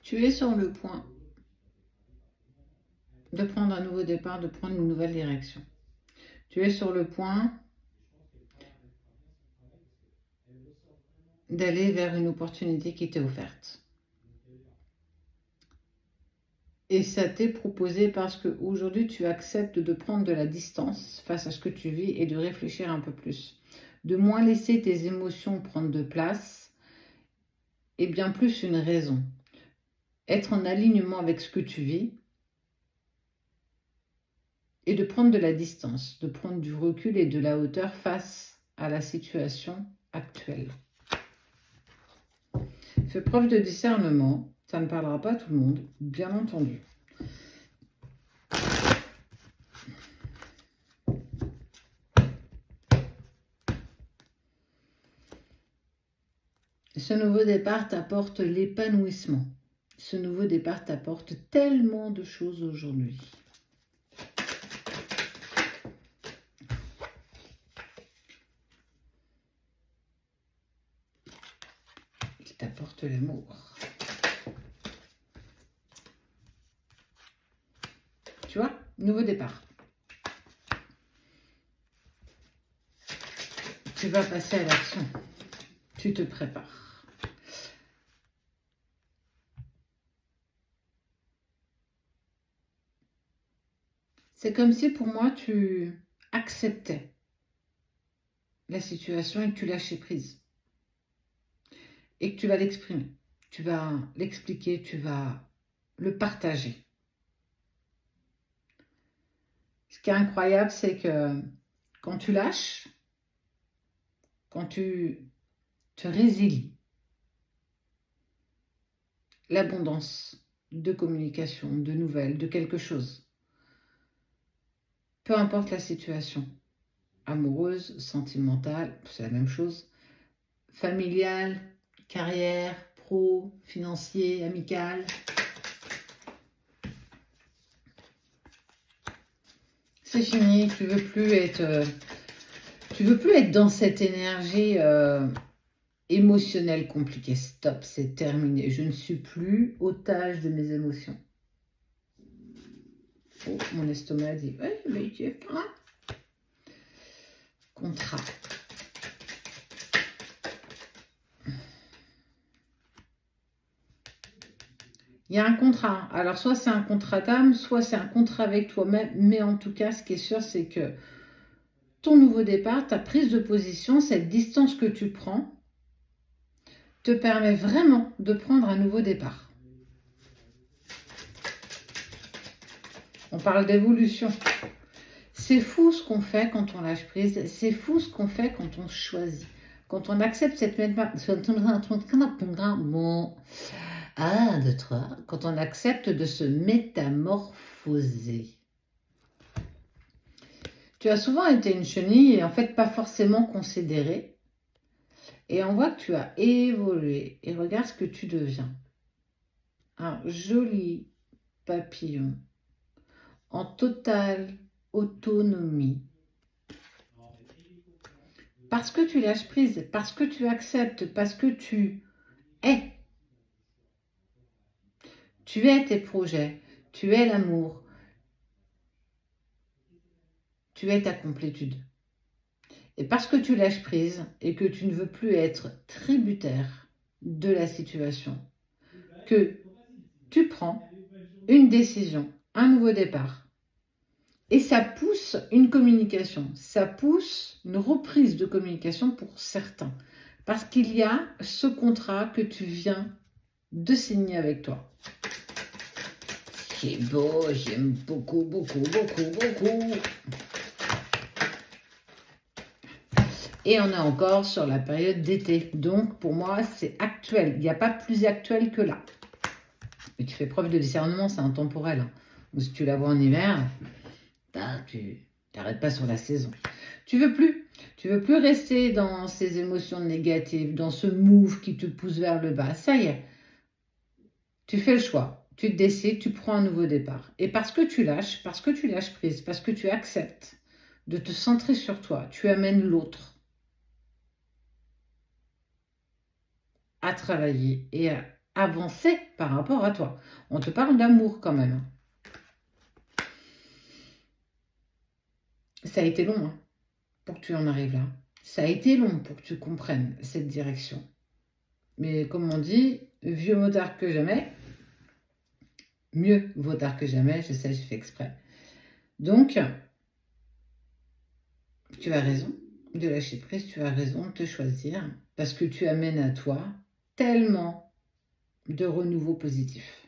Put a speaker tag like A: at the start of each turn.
A: Tu es sur le point de prendre un nouveau départ, de prendre une nouvelle direction. Tu es sur le point d'aller vers une opportunité qui t'est offerte. Et ça t'est proposé parce qu'aujourd'hui, tu acceptes de prendre de la distance face à ce que tu vis et de réfléchir un peu plus. De moins laisser tes émotions prendre de place et bien plus une raison. Être en alignement avec ce que tu vis et de prendre de la distance, de prendre du recul et de la hauteur face à la situation actuelle. Fais preuve de discernement, ça ne parlera pas à tout le monde, bien entendu. Ce nouveau départ t'apporte l'épanouissement. Ce nouveau départ t'apporte tellement de choses aujourd'hui. Il t'apporte l'amour. Tu vois, nouveau départ. Tu vas passer à l'action. Tu te prépares. C'est comme si pour moi tu acceptais la situation et que tu lâchais prise. Et que tu vas l'exprimer. Tu vas l'expliquer, tu vas le partager. Ce qui est incroyable, c'est que quand tu lâches, quand tu te résilies, l'abondance de communication, de nouvelles, de quelque chose, peu importe la situation, amoureuse, sentimentale, c'est la même chose, familiale, carrière, pro, financier, amical. C'est fini, tu veux plus être dans cette énergie émotionnelle compliquée. Stop, c'est terminé. Je ne suis plus otage de mes émotions. Oh, mon estomac dit, ouais, mais tu es pas. Contrat. Il y a un contrat. Alors, soit c'est un contrat d'âme, soit c'est un contrat avec toi-même. Mais en tout cas, ce qui est sûr, c'est que ton nouveau départ, ta prise de position, cette distance que tu prends, te permet vraiment de prendre un nouveau départ. On parle d'évolution. C'est fou ce qu'on fait quand on lâche prise. C'est fou ce qu'on fait quand on choisit. Quand on accepte cette quand on accepte de se métamorphoser. Tu as souvent été une chenille et en fait pas forcément considérée. Et on voit que tu as évolué. Et regarde ce que tu deviens. Un joli papillon en totale autonomie. Parce que tu lâches prise, parce que tu acceptes, parce que tu es. Tu es tes projets, tu es l'amour, tu es ta complétude. Et parce que tu lâches prise et que tu ne veux plus être tributaire de la situation, que tu prends une décision, un nouveau départ. Et ça pousse une communication, ça pousse une reprise de communication pour certains. Parce qu'il y a ce contrat que tu viens de signer avec toi. C'est beau, j'aime beaucoup, beaucoup, beaucoup, beaucoup. Et on est encore sur la période d'été. Donc, pour moi, c'est actuel. Il n'y a pas plus actuel que là. Mais tu fais preuve de discernement, c'est intemporel. Hein. Donc, si tu la vois en hiver, tu n'arrêtes pas sur la saison. Tu veux plus rester dans ces émotions négatives, dans ce move qui te pousse vers le bas. Ça y est, tu fais le choix, tu te décides, tu prends un nouveau départ. Et parce que tu lâches prise, parce que tu acceptes de te centrer sur toi, tu amènes l'autre à travailler et à avancer par rapport à toi. On te parle d'amour quand même. Ça a été long hein, pour que tu en arrives là. Ça a été long pour que tu comprennes cette direction. Mais comme on dit, vieux mot tard que jamais. Mieux vaut tard que jamais, je sais, j'ai fait exprès. Donc, tu as raison de lâcher prise, tu as raison de te choisir, parce que tu amènes à toi tellement de renouveau positif.